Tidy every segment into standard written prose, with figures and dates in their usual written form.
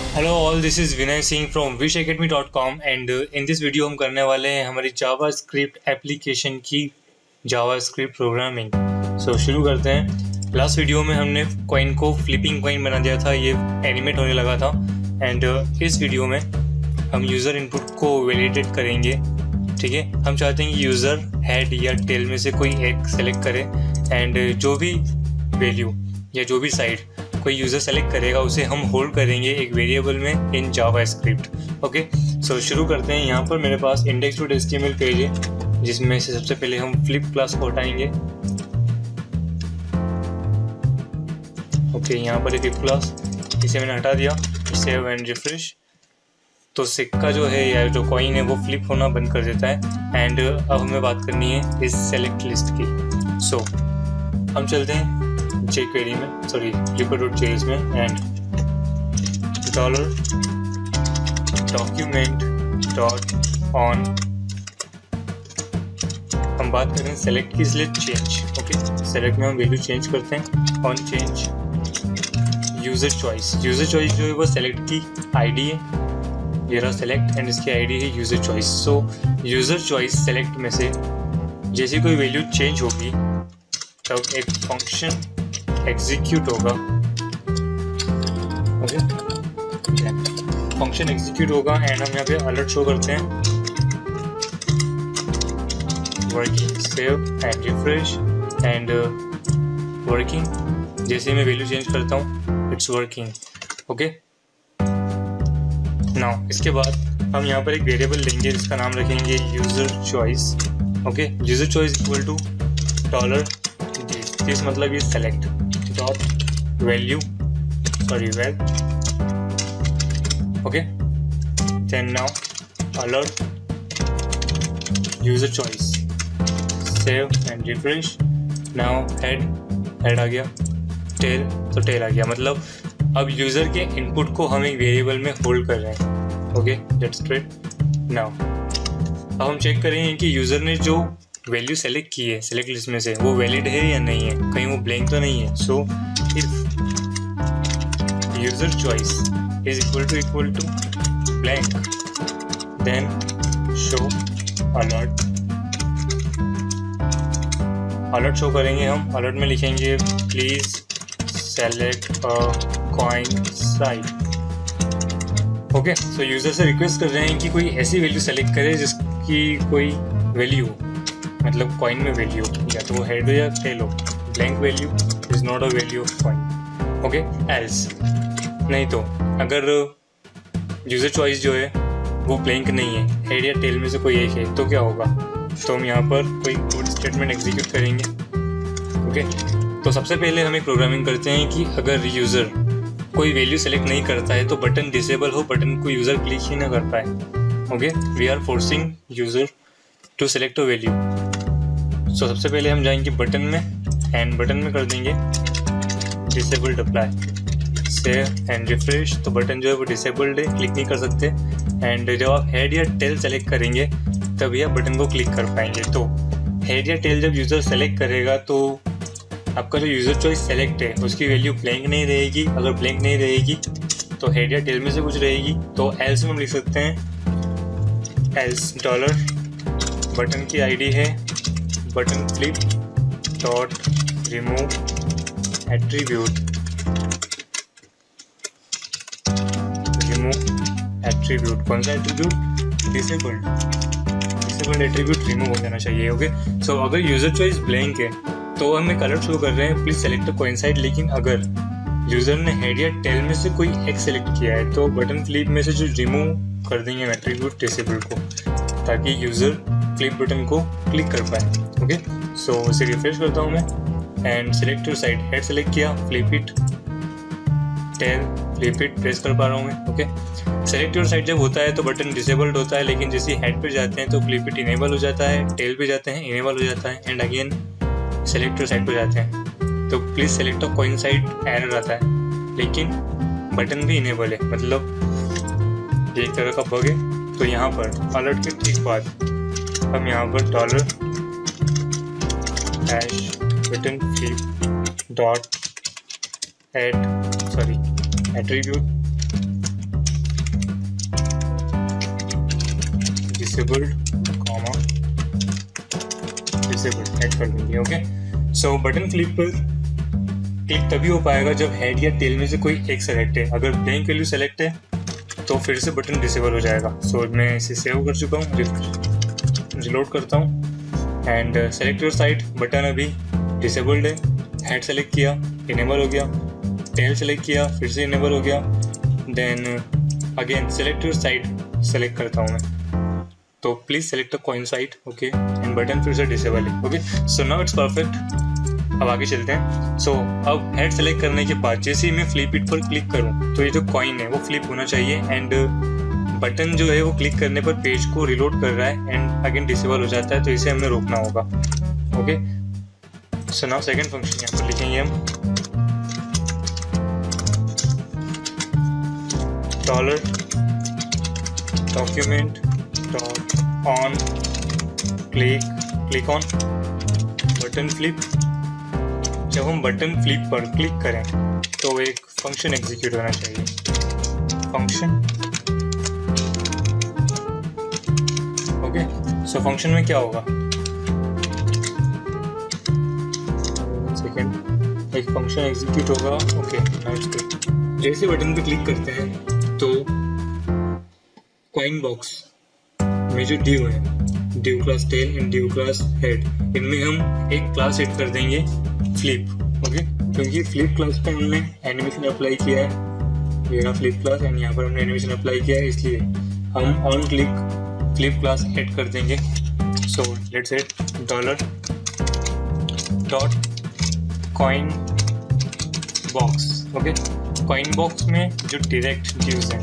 Hello all, this is Vinay Singh from wishacademy.com and in this video हम करने वाले हैं हमारी जावास्क्रिप्ट एप्लीकेशन की जावास्क्रिप्ट प्रोग्रामिंग। सो शुरू करते हैं। लास्ट वीडियो में हमने कॉइन को फ्लिपिंग कॉइन बना दिया था, ये एनिमेट होने लगा था। एंड इस वीडियो में हम यूज़र इनपुट को वैलिडेट करेंगे। ठीक है, हम चाहते हैं कि यूज़र हेड या टेल में से कोई एक सेलेक्ट करे एंड जो भी वैल्यू या जो भी साइड कोई यूज़र सेलेक्ट करेगा उसे हम होल्ड करेंगे एक वेरिएबल में इन जावास्क्रिप्ट। ओके, सो शुरू करते हैं। यहाँ पर मेरे पास index.html पेज है जिसमें से सबसे पहले हम फ्लिप क्लास को हटाएंगे। ओके, यहाँ पर एक फ्लिप क्लास, इसे मैंने हटा दिया। सेव एंड रिफ्रेश, तो सिक्का जो है या जो कॉइन है वो फ्लिप होना बंद कर देता है। एंड अब हमें बात करनी है इस सेलेक्ट लिस्ट की। सो हम चलते हैं jQuery में, सॉरी looker.js में एंड $document.on हम बात करें सेलेक्ट की, इसलिए चेंज। ओके, सेलेक्ट में हम वैल्यू चेंज करते हैं on change user choice. User choice जो है वो सेलेक्ट की आईडी है, ये रहा सेलेक्ट एंड इसकी आईडी है यूज़र चॉइस। सो यूज़र चॉइस सेलेक्ट में से जैसी कोई वैल्यू चेंज होगी तब एक फंक्शन एग्जीक्यूट होगा। ओके, फंक्शन एग्जीक्यूट होगा एंड हम यहाँ पे अलर्ट शो करते हैं। Working, save and refresh and working. जैसे मैं वैल्यू चेंज करता हूँ इट्स वर्किंग। ओके, नाउ इसके बाद हम यहाँ पर एक वेरिएबल लेंगे जिसका नाम रखेंगे user choice. Okay, user choice equal to $this मतलब ये select dot value, sorry well. Okay, then now alert user choice, save and refresh. Now head आ गया, टेल तो टेल आ गया। मतलब अब यूज़र के इनपुट को हम एक वेरिएबल में होल्ड कर रहे हैं। Okay, that's great. नाउ अब हम चेक करेंगे कि यूज़र ने जो वैल्यू सेलेक्ट की है सेलेक्ट लिस्ट में से वो वैलिड है या नहीं है, कहीं वो ब्लैंक तो नहीं है। So if user choice is equal to blank then show alert. Alert show करेंगे हम, अलर्ट में लिखेंगे please select a coin side. Okay, so user से रिक्वेस्ट कर रहे हैं कि कोई ऐसी वैल्यू सेलेक्ट करे जिसकी कोई वैल्यू, मतलब कॉइन में वैल्यू, या तो वो हेड हो या टेल हो। Blank value is not a value of coin. Okay, else नहीं तो अगर यूज़र चॉइस जो है वो ब्लैंक नहीं है, हेड या टेल में से कोई एक है, तो क्या होगा? तो हम यहाँ पर कोई कोड स्टेटमेंट एग्जीक्यूट करेंगे। ओके, तो सबसे पहले हम एक प्रोग्रामिंग करते हैं कि अगर यूज़र कोई वैल्यू सेलेक्ट नहीं करता है तो बटन डिसेबल हो, बटन को यूज़र क्लिक ही ना कर पाए। Okay, we are forcing user to select a value. So सबसे पहले हम जाएंगे बटन में एंड बटन में कर देंगे disabled apply, save and refresh. तो बटन जो है वो डिसेबल्ड है, क्लिक नहीं कर सकते। एंड जब आप हेड या टेल सेलेक्ट करेंगे तभी आप बटन को क्लिक कर पाएंगे। तो हेड या टेल जब यूज़र सेलेक्ट करेगा तो आपका जो यूज़र चॉइस सेलेक्ट है उसकी वैल्यू ब्लैंक नहीं रहेगी। अगर ब्लैंक नहीं रहेगी तो हेड या टेल में से कुछ रहेगी। तो एल्स में हम लिख सकते हैं एल्स डॉलर, बटन की आईडी है button flip dot remove attribute, remove attribute. कौन सा एट्रीब्यूट? डिसेबल्ड एट्रीब्यूट रिमूव हो जाना चाहिए। ओके, सो अगर यूज़र चॉइस ब्लैंक है तो हम एक अलर्ट शो कर रहे हैं प्लीज सेलेक्ट कोइंसाइड। लेकिन अगर यूज़र ने हेड या टेल में से कोई एक सेलेक्ट किया है तो बटन फ्लिप में से जो रिमूव कर देंगे एट्रीब्यूट डिसेबल्ड को, ताकि यूज़र फ्लिप बटन को क्लिक कर पाए। ओके, सो इसे रिफ्रेश करता हूँ मैं and select your side, head select किया, flip it, tail flip it press कर पा रहा हूँ मैं। ओके, सेलेक्ट योर साइड जब होता है तो बटन डिसेबल्ड होता है, लेकिन जैसे हेड पे जाते हैं तो फ्लिप इट इनेबल हो जाता है, टेल पे जाते हैं इनेबल हो जाता है and again select your side पे जाते हैं तो please select a coincide error आता है, लेकिन बटन भी इनेबल है। मतलब ये एक तरह का बग है। तो यहाँ पर अलर्ट के ठीक बाद हम यहाँ पर dollar hash button flip dot at sorry attribute disabled comma disabled add कर देंगे। ओके, सो बटन फ्लिप पर क्लिक तभी हो पाएगा जब हेड या टेल में से कोई एक सेलेक्ट है। अगर ब्लैंक वैल्यू सेलेक्ट है तो फिर से बटन डिसेबल हो जाएगा। सो मैं इसे सेव कर चुका हूँ, रिलोड करता हूँ and select your side. Button अभी डिसेबल्ड है, हेड सेलेक्ट किया इनेबल हो गया, टेल सेलेक्ट किया फिर से इनेबल हो गया, then again select your side select करता हूँ मैं, तो please select the coin side. Okay, and button फिर से डिसेबल है। Okay, so now it's perfect. अब आगे चलते हैं। सो अब हेड सेलेक्ट करने के बाद जैसे ही मैं फ्लिप इट पर क्लिक करूं तो ये जो कॉइन है वो फ्लिप होना चाहिए एंड बटन जो है वो क्लिक करने पर पेज को रिलोड कर रहा है एंड अगेन डिसेबल हो जाता है, तो इसे हमें रोकना होगा। Okay, so now second function यहाँ पर लिखेंगे हम dollar document dot on click on button flip. जब हम बटन फ्लिप पर क्लिक करें तो एक फंक्शन एग्जीक्यूट होना चाहिए, फंक्शन। ओके, सो फंक्शन में क्या होगा, सेकंड, एक फंक्शन एग्जीक्यूट होगा। Okay, nice good. जैसे बटन पे क्लिक करते हैं तो कॉइन बॉक्स में जो डिव है, div class tail and div class head, इनमें हम एक क्लास एड कर देंगे फ्लिप। ओके, क्योंकि फ्लिप क्लास पे हमने एनिमेशन अप्लाई किया है, ये रहा फ्लिप क्लास एंड यहाँ पर हमने एनिमेशन अप्लाई किया है, इसलिए हम on click flip class add कर देंगे। So let's add dollar dot coin box. Okay, coin box में जो डायरेक्ट व्यूज हैं,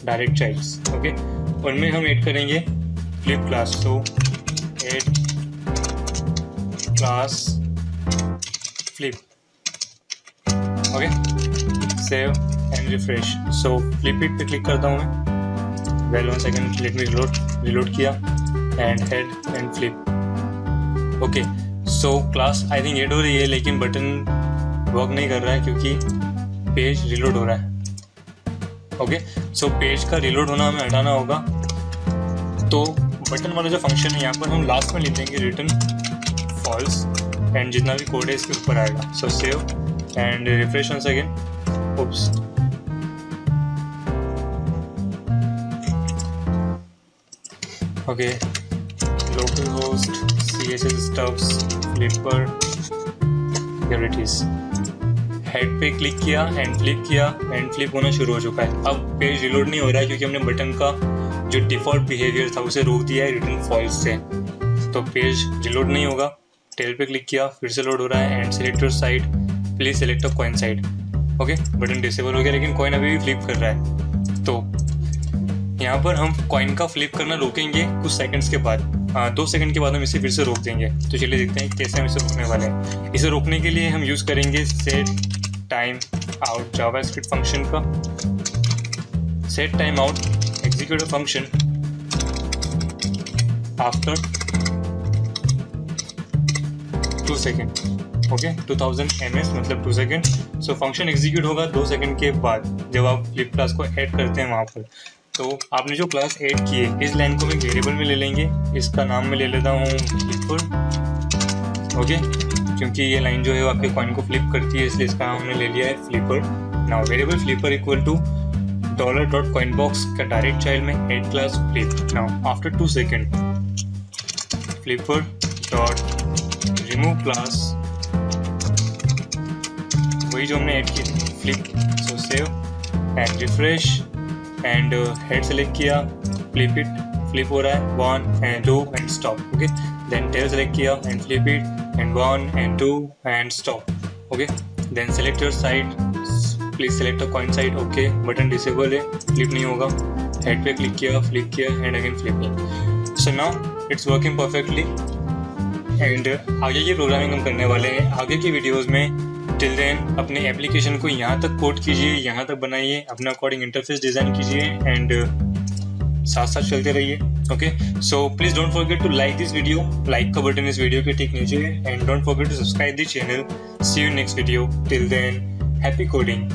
डायरेक्ट चाइल्ड्स, ओके, उनमें हम ऐड करेंगे flip class. So add class flip. Okay, save and refresh. So flip it पे click करता हूँ मैं। Well, 1 second, let me reload किया and head and flip. Okay, so class I think add हो रही है लेकिन बटन वर्क नहीं कर रहा है क्योंकि पेज रिलोड हो रहा है। ओके, सो पेज का रिलोड होना हमें हटाना होगा, तो बटन वाला जो फंक्शन है यहाँ पर हम लास्ट में लिख देंगे रिटर्न फॉल्स एंड जितना भी कोड है इसके ऊपर आएगा। So save and refresh once again. Oops, okay, local host CSS stubs flipper, here it is. Head पे क्लिक किया एंड फ्लिप किया एंड फ्लिप होना शुरू हो चुका है। अब पेज रिलोड नहीं हो रहा है क्योंकि हमने बटन का जो डिफॉल्ट बिहेवियर था उसे रोक दिया है रिटर्न फॉल्स से, तो पेज रिलोड नहीं होगा। टेल पे क्लिक किया फिर से लोड हो रहा है and select your side, please select a coin side. Okay, button disable हो गया लेकिन कॉइन अभी भी फ्लिप कर रहा है, तो यहाँ पर हम कॉइन का फ्लिप करना रोकेंगे कुछ सेकंड्स के बाद। 2 सेकंड के बाद हम इसे फिर से रोक देंगे। तो चलिए देखते हैं कैसे हम इसे रोकने वाले हैं। इसे रोकने के लिए हम यूज करेंगे set time out JavaScript function का। Set time out execute a function after 2 second. Okay, 2000 ms मतलब 2 सेकेंड। सो फंक्शन एग्जीक्यूट होगा 2 सेकेंड के बाद जब आप फ्लिप क्लास को ऐड करते हैं वहाँ पर। तो आपने जो क्लास ऐड की है इस लाइन को मैं वेरिएबल में ले लेंगे, इसका नाम मैं ले लेता हूँ फ्लिपर। ओके, क्योंकि ये लाइन जो है वो आपके कॉइन को फ्लिप करती है इसलिए इसका हमने ले लिया है flipper. Now variable flipper equal to dollar dot coin box का डायरेक्ट चाइल्ड में add class flip. Now after 2 second flipper dot remove class, वही जो हमने ऐड की flip. So save and refresh and head select किया, flip it, flip हो रहा है 1 and 2 and stop. Okay, then tail select किया and flip it and 1 and 2 and stop. Okay, then select your side, please select a coin side. Okay, button disable है, flip नहीं होगा। Head पे click किया, flip किया and again flip. So now it's working perfectly and आगे की programming हम करने वाले हैं आगे की वीडियोस में। टिल देन अपने एप्लीकेशन को यहाँ तक कोड कीजिए, यहाँ तक बनाइए, अपना अकॉर्डिंग इंटरफेस डिज़ाइन कीजिए एंड साथ साथ चलते रहिए। Okay, so please don't forget to like this video, like का बटन इस वीडियो के ठीक नीचे है and don't forget to subscribe the channel. See you next video, till then happy coding.